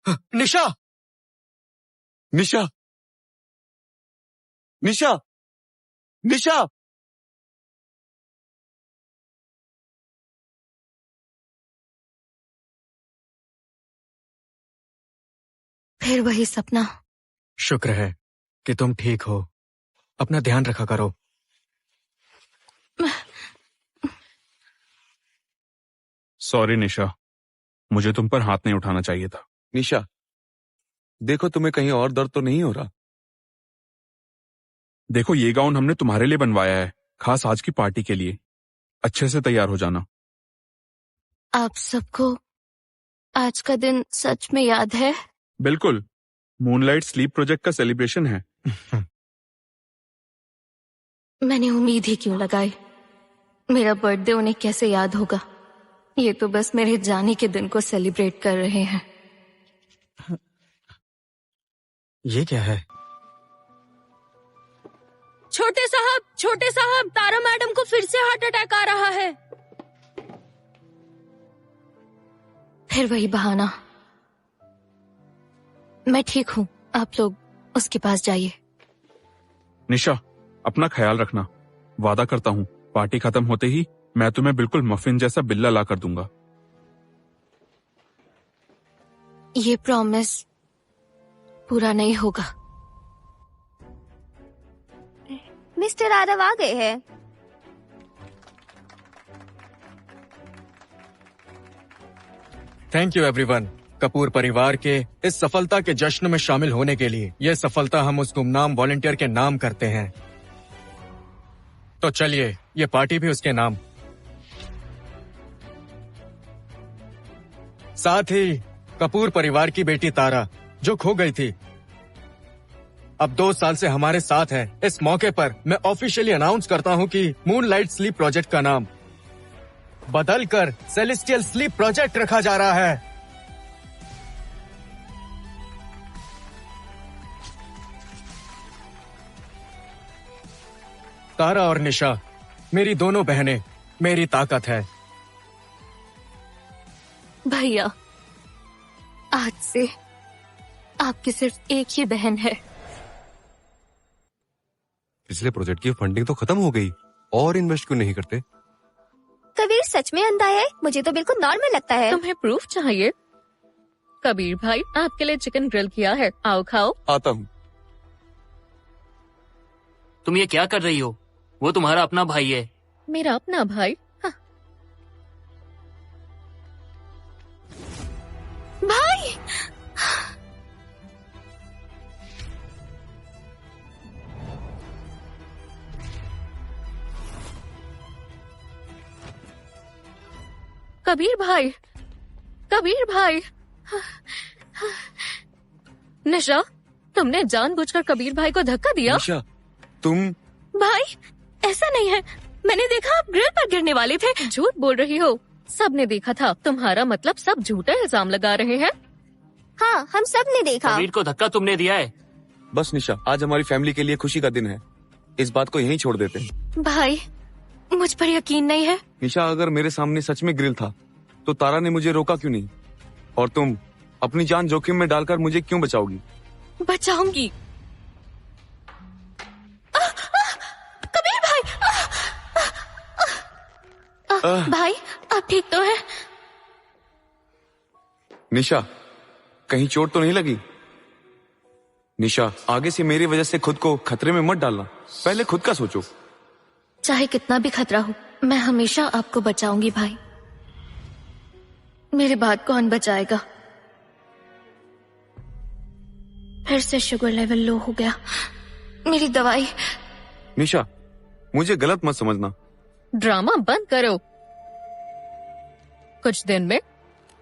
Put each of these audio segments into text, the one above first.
निशा, निशा, निशा, निशा। फिर वही सपना। शुक्र है कि तुम ठीक हो। अपना ध्यान रखा करो। सॉरी निशा, मुझे तुम पर हाथ नहीं उठाना चाहिए था। निशा, देखो तुम्हें कहीं और दर्द तो नहीं हो रहा? देखो ये गाउन हमने तुम्हारे लिए बनवाया है, खास आज की पार्टी के लिए। अच्छे से तैयार हो जाना। आप सबको आज का दिन सच में याद है? बिल्कुल, मूनलाइट स्लीप प्रोजेक्ट का सेलिब्रेशन है। मैंने उम्मीद ही क्यों लगाई। मेरा बर्थडे उन्हें कैसे याद होगा। ये तो बस मेरे जाने के दिन को सेलिब्रेट कर रहे हैं। ये क्या है? छोटे साहब, तारा मैडम को फिर से हार्ट अटैक आ रहा है। फिर वही बहाना। मैं ठीक हूँ, आप लोग उसके पास जाइए। निशा, अपना ख्याल रखना। वादा करता हूँ पार्टी खत्म होते ही मैं तुम्हें बिल्कुल मफिन जैसा बिल्ला ला कर दूंगा। ये प्रॉमिस पूरा नहीं होगा। मिस्टर आरव आ गए हैं। थैंक यू एवरीवन, कपूर परिवार के इस सफलता के जश्न में शामिल होने के लिए। यह सफलता हम उस गुमनाम वॉलंटियर के नाम करते हैं, तो चलिए ये पार्टी भी उसके नाम। साथ ही कपूर परिवार की बेटी तारा जो खो गई थी, अब 2 साल से हमारे साथ है। इस मौके पर मैं ऑफिशियली अनाउंस करता हूं कि मूनलाइट स्लीप प्रोजेक्ट का नाम बदलकर सेलेस्टियल स्लीप प्रोजेक्ट रखा जा रहा है। तारा और निशा मेरी दोनों बहनें, मेरी ताकत है। भैया, आज से आपकी सिर्फ एक ही बहन है। पिछले प्रोजेक्ट की फंडिंग तो खत्म हो गई, और इन्वेस्ट क्यों नहीं करते? कबीर सच में अंधा है? मुझे तो बिल्कुल नॉर्मल लगता है। तुम्हें प्रूफ चाहिए? कबीर भाई, आपके लिए चिकन ग्रिल किया है, आओ खाओ। आता हूँ। तुम ये क्या कर रही हो? वो तुम्हारा अपना भाई है। मेरा अपना भाई? हाँ। भाई, कबीर भाई, कबीर भाई। निशा, तुमने जानबूझकर कबीर भाई को धक्का दिया? निशा, तुम... भाई, ऐसा नहीं है। मैंने देखा आप ग्रिल पर गिरने वाले थे। झूठ बोल रही हो। सबने देखा था। तुम्हारा मतलब सब झूठे इल्जाम लगा रहे हैं? हाँ, हम सब ने देखा। कबीर को धक्का तुमने दिया है। बस निशा, आज हमारी फैमिली के लिए खुशी का दिन है। इस बात को यहीं छोड़ देते हैं। भाई, मुझ पर यकीन नहीं है। निशा, अगर मेरे सामने सच में ग्रिल था तो तारा ने मुझे रोका क्यों नहीं? और तुम अपनी जान जोखिम में डालकर मुझे क्यों बचाओगी? बचाऊंगी। कबीर भाई, भाई, आप ठीक तो हैं? निशा, कहीं चोट तो नहीं लगी? निशा, आगे से मेरी वजह से खुद को खतरे में मत डालना। पहले खुद का सोचो। चाहे कितना भी खतरा हो, मैं हमेशा आपको बचाऊंगी भाई। मेरे बाद कौन बचाएगा? फिर से शुगर लेवल लो हो गया। मेरी दवाई। निशा, मुझे गलत मत समझना। ड्रामा बंद करो। कुछ दिन में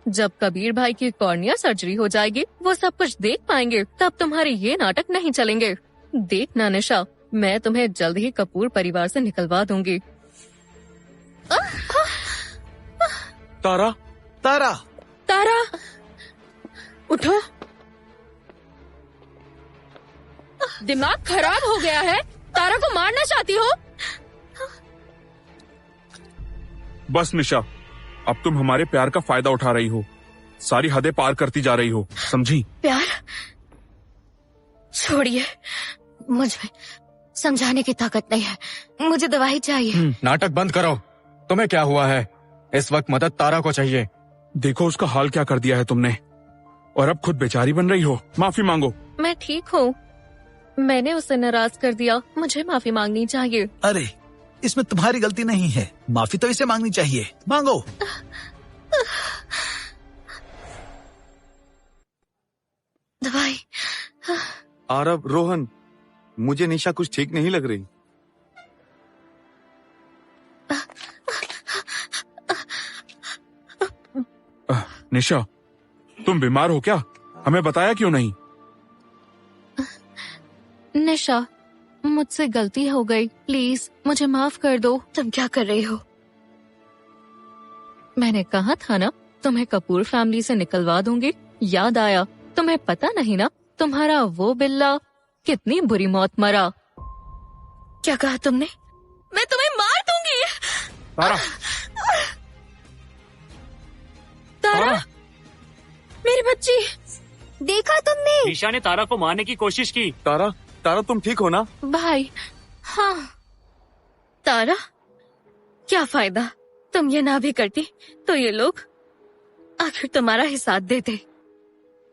जब कबीर भाई की कॉर्निया सर्जरी हो जाएगी, वो सब कुछ देख पाएंगे। तब तुम्हारे ये नाटक नहीं चलेंगे। देखना निशा, मैं तुम्हें जल्द ही कपूर परिवार से निकलवा दूंगी। तारा, तारा, तारा, उठो। दिमाग खराब हो गया है? तारा को मारना चाहती हो? बस निशा, अब तुम हमारे प्यार का फायदा उठा रही हो। सारी हदें पार करती जा रही हो, समझी? प्यार छोड़िए, मुझे समझाने की ताकत नहीं है, मुझे दवाई चाहिए। नाटक बंद करो। तुम्हें क्या हुआ है? इस वक्त मदद तारा को चाहिए। देखो उसका हाल क्या कर दिया है तुमने, और अब खुद बेचारी बन रही हो। माफी मांगो। मैं ठीक हूँ, मैंने उसे नाराज कर दिया, मुझे माफी मांगनी चाहिए। अरे इसमें तुम्हारी गलती नहीं है, माफी तो इसे मांगनी चाहिए, मांगो। दवाई। आरव, रोहन, मुझे निशा कुछ ठीक नहीं लग रही। निशा, तुम बीमार हो क्या? हमें बताया क्यों नहीं? निशा, मुझसे गलती हो गई, प्लीज मुझे माफ कर दो। तुम क्या कर रही हो? मैंने कहा था ना तुम्हें कपूर फैमिली से निकलवा दूंगी, याद आया? तुम्हें पता नहीं ना तुम्हारा वो बिल्ला कितनी बुरी मौत मरा। क्या कहा तुमने? मैं तुम्हें मार दूंगी। तारा, तारा, मेरी बच्ची, देखा तुमने? निशा ने तारा को मारने की कोशिश की। तारा, तारा तुम ठीक हो ना? भाई, हाँ। तारा, क्या फायदा, तुम ये ना भी करती तो ये लोग आखिर तुम्हारा ही साथ देते।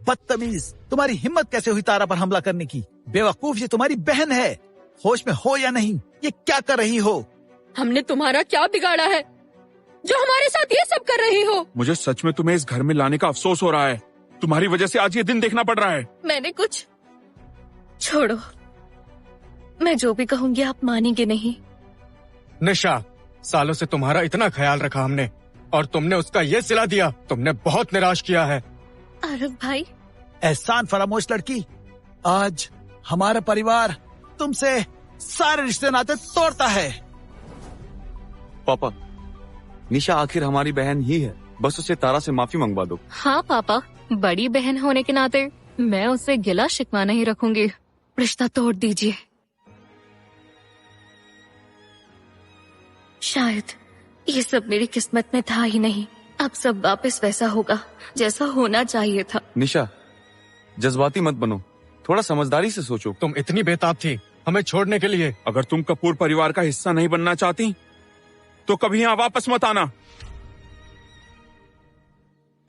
बदतमीज, तुम्हारी हिम्मत कैसे हुई तारा पर हमला करने की? बेवकूफ, ये तुम्हारी बहन है, होश में हो या नहीं? ये क्या कर रही हो? हमने तुम्हारा क्या बिगाड़ा है जो हमारे साथ ये सब कर रही हो? मुझे सच में तुम्हें इस घर में लाने का अफसोस हो रहा है। तुम्हारी वजह से आज ये दिन देखना पड़ रहा है। मैंने कुछ छोड़ो, मैं जो भी कहूंगी आप मानेंगे नहीं। निशा, सालों से तुम्हारा इतना ख्याल रखा हमने, और तुमने उसका ये सिला दिया। तुमने बहुत निराश किया है। आरव भाई, एहसान फरामोश लड़की, आज हमारा परिवार तुमसे सारे रिश्ते नाते तोड़ता है। पापा, निशा आखिर हमारी बहन ही है, बस उसे तारा से माफी मंगवा दो। हाँ पापा, बड़ी बहन होने के नाते मैं उससे गिला शिकवा नहीं रखूंगी। रिश्ता तोड़ दीजिए। शायद ये सब मेरी किस्मत में था ही नहीं। अब सब वापस वैसा होगा जैसा होना चाहिए था। निशा, जज्बाती मत बनो, थोड़ा समझदारी से सोचो। तुम इतनी बेताब थी हमें छोड़ने के लिए। अगर तुम कपूर परिवार का हिस्सा नहीं बनना चाहती तो कभी यहाँ वापस मत आना।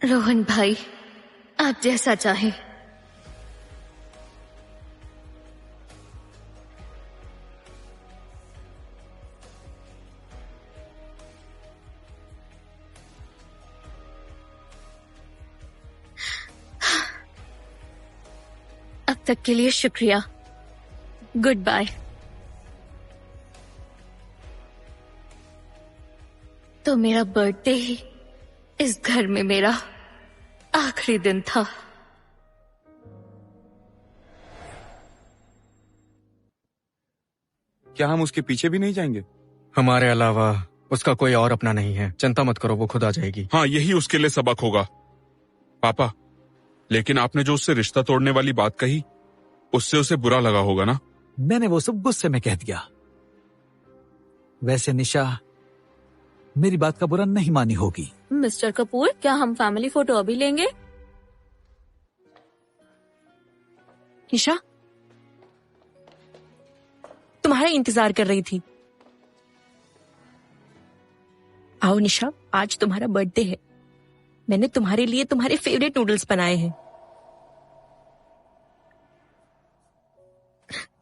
रोहन भाई, आप जैसा चाहे। अब तक के लिए शुक्रिया। Good bye. तो मेरा बर्थडे ही इस घर में मेरा आखिरी दिन था। क्या हम उसके पीछे भी नहीं जाएंगे? हमारे अलावा उसका कोई और अपना नहीं है। चिंता मत करो, वो खुद आ जाएगी। हाँ, यही उसके लिए सबक होगा। पापा, लेकिन आपने जो उससे रिश्ता तोड़ने वाली बात कही, उससे उसे बुरा लगा होगा ना? मैंने वो सब गुस्से में कह दिया। वैसे निशा मेरी बात का बुरा नहीं मानी होगी। मिस्टर कपूर, क्या हम फैमिली फोटो अभी लेंगे? निशा, तुम्हारा इंतजार कर रही थी। आओ निशा, आज तुम्हारा बर्थडे है। मैंने तुम्हारे लिए तुम्हारे फेवरेट नूडल्स बनाए हैं।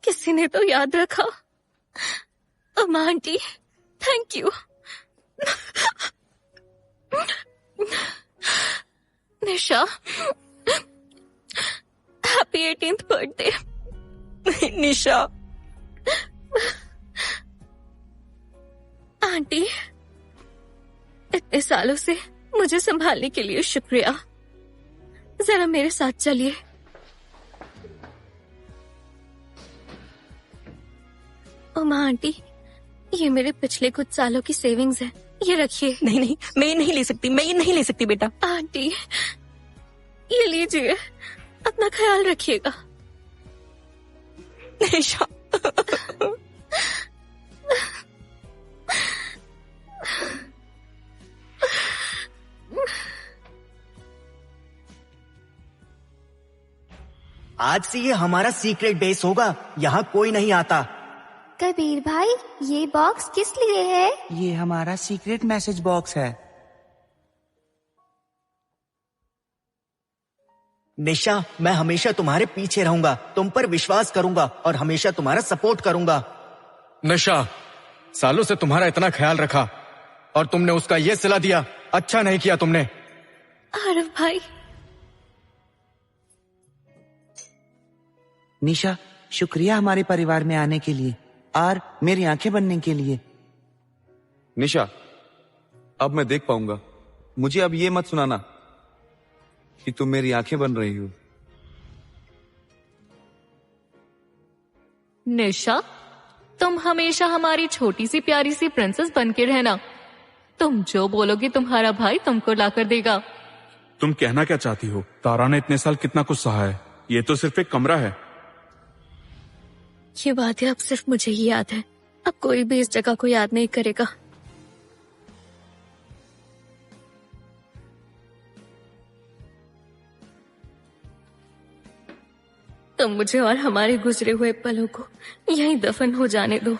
किसी ने तो याद रखा। अम्मा aunty, thank you. Nisha, happy 18th birthday. Nisha, aunty, इतने सालों से मुझे संभालने के लिए शुक्रिया। जरा मेरे साथ चलिए। अम्मा आंटी, ये मेरे पिछले कुछ सालों की सेविंग्स है, ये रखिए। नहीं नहीं, मैं ये नहीं ले सकती, मैं ये नहीं ले सकती बेटा। आंटी, ये लीजिए, अपना ख्याल रखिएगा। निशा, आज से ये हमारा सीक्रेट बेस होगा, यहाँ कोई नहीं आता। कबीर भाई, ये बॉक्स किस लिए है? ये हमारा सीक्रेट मैसेज बॉक्स है। निशा, मैं हमेशा तुम्हारे पीछे रहूंगा, तुम पर विश्वास करूंगा और हमेशा तुम्हारा सपोर्ट करूंगा। निशा, सालों से तुम्हारा इतना ख्याल रखा और तुमने उसका ये सिला दिया, अच्छा नहीं किया तुमने। आरव भाई। निशा, शुक्रिया हमारे परिवार में आने के लिए और मेरी आंखें बनने के लिए। निशा, अब मैं देख पाऊंगा। मुझे अब ये मत सुनाना कि तुम मेरी आंखें बन रही हो। निशा, तुम हमेशा हमारी छोटी सी प्यारी सी प्रिंसेस बन के रहना। तुम जो बोलोगी तुम्हारा भाई तुमको लाकर देगा। तुम कहना क्या चाहती हो? तारा ने इतने साल कितना कुछ सहा है, ये तो सिर्फ एक कमरा है। ये बातें अब सिर्फ मुझे ही याद है, अब कोई भी इस जगह को याद नहीं करेगा। तुम मुझे और हमारे गुजरे हुए पलों को यहीं दफन हो जाने दो।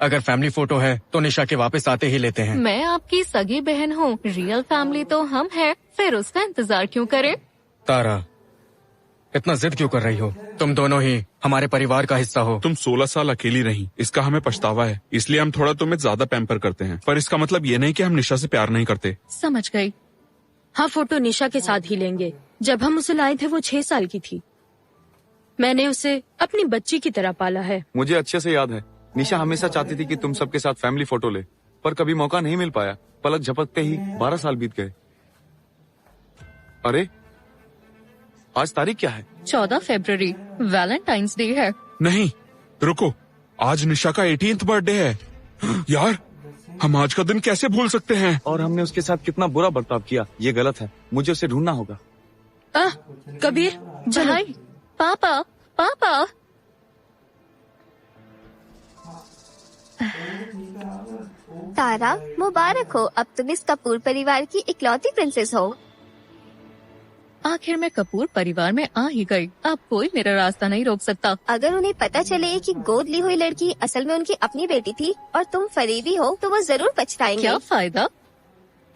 अगर फैमिली फोटो है तो निशा के वापस आते ही लेते हैं। मैं आपकी सगी बहन हूँ, रियल फैमिली तो हम हैं, फिर उसका इंतजार क्यों करें? तारा, इतना जिद क्यों कर रही हो? तुम दोनों ही हमारे परिवार का हिस्सा हो। तुम 16 साल अकेली रही, इसका हमें पछतावा है, इसलिए हम थोड़ा तुम्हें ज्यादा पैम्पर करते हैं, पर इसका मतलब ये नहीं कि हम निशा से प्यार नहीं करते। समझ गई। हाँ, फोटो निशा के साथ ही लेंगे। जब हम उसे लाए थे वो 6 साल की थी। मैंने उसे अपनी बच्ची की तरह पाला है। मुझे अच्छे से याद है, निशा हमेशा चाहती थी कि तुम सबके साथ फैमिली फोटो ले, पर कभी मौका नहीं मिल पाया। पलक झपकते ही 12 साल बीत गए। अरे, आज तारीख क्या है? 14 फरवरी, वैलेंटाइंस डे है। नहीं, रुको, आज निशा का 18th बर्थडे है। यार, हम आज का दिन कैसे भूल सकते हैं? और हमने उसके साथ कितना बुरा बर्ताव किया, ये गलत है। मुझे उसे ढूंढना होगा। कबीर, भाई, पापा, पापा। तारा, मुबारक हो, अब तुम इस कपूर परिवार की इकलौती प्रिंसेस हो। आखिर मैं कपूर परिवार में आ ही गई, अब कोई मेरा रास्ता नहीं रोक सकता। अगर उन्हें पता चले कि गोद ली हुई लड़की असल में उनकी अपनी बेटी थी और तुम फरीबी हो, तो वो जरूर पछताएंगे। क्या फायदा?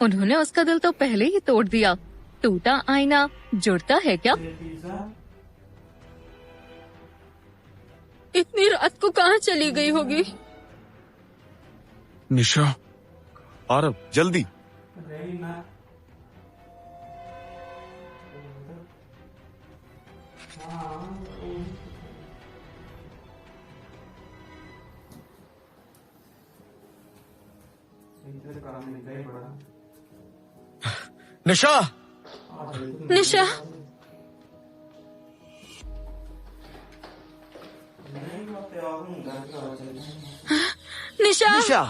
उन्होंने उसका दिल तो पहले ही तोड़ दिया। टूटा आईना जुड़ता है क्या? इतनी रात को कहाँ चली गई होगी? निशा, आरव, जल्दी। निशा, निशा, निशा, निशा,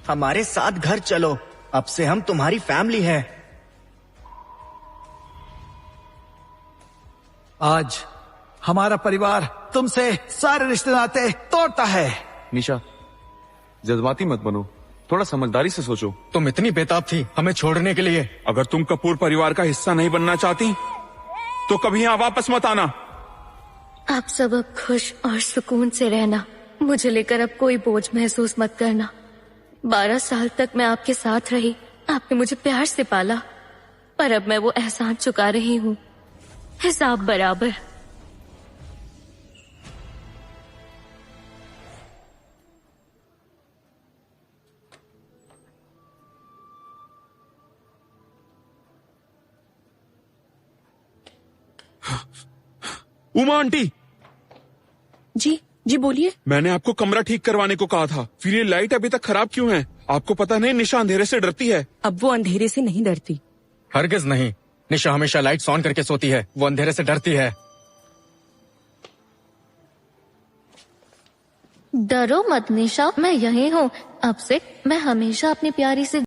हमारे साथ घर चलो, अब से हम तुम्हारी फैमिली है। आज हमारा परिवार तुमसे सारे रिश्ते नाते तोड़ता है। निशा, जज्बाती मत बनो, थोड़ा समझदारी से सोचो। तुम इतनी बेताब थी हमें छोड़ने के लिए। अगर तुम कपूर परिवार का हिस्सा नहीं बनना चाहती तो कभी यहाँ वापस मत आना। आप सब अब खुश और सुकून से रहना, मुझे लेकर अब कोई बोझ महसूस मत करना। 12 साल तक मैं आपके साथ रही, आपने मुझे प्यार से पाला, पर अब मैं वो एहसान चुका रही हूँ, हिसाब बराबर। उमा आंटी। जी बोलिए। मैंने आपको कमरा ठीक करवाने को कहा था, फिर ये लाइट अभी तक खराब क्यों है? आपको पता नहीं निशा अंधेरे से डरती है। अब वो अंधेरे से नहीं डरती। हरगिज नहीं, निशा हमेशा लाइट्स ऑन करके सोती है, वो अंधेरे से डरती है। डरो मत निशा, मैं यहीं हूँ। अब से मैं हमेशा अपनी प्यारी से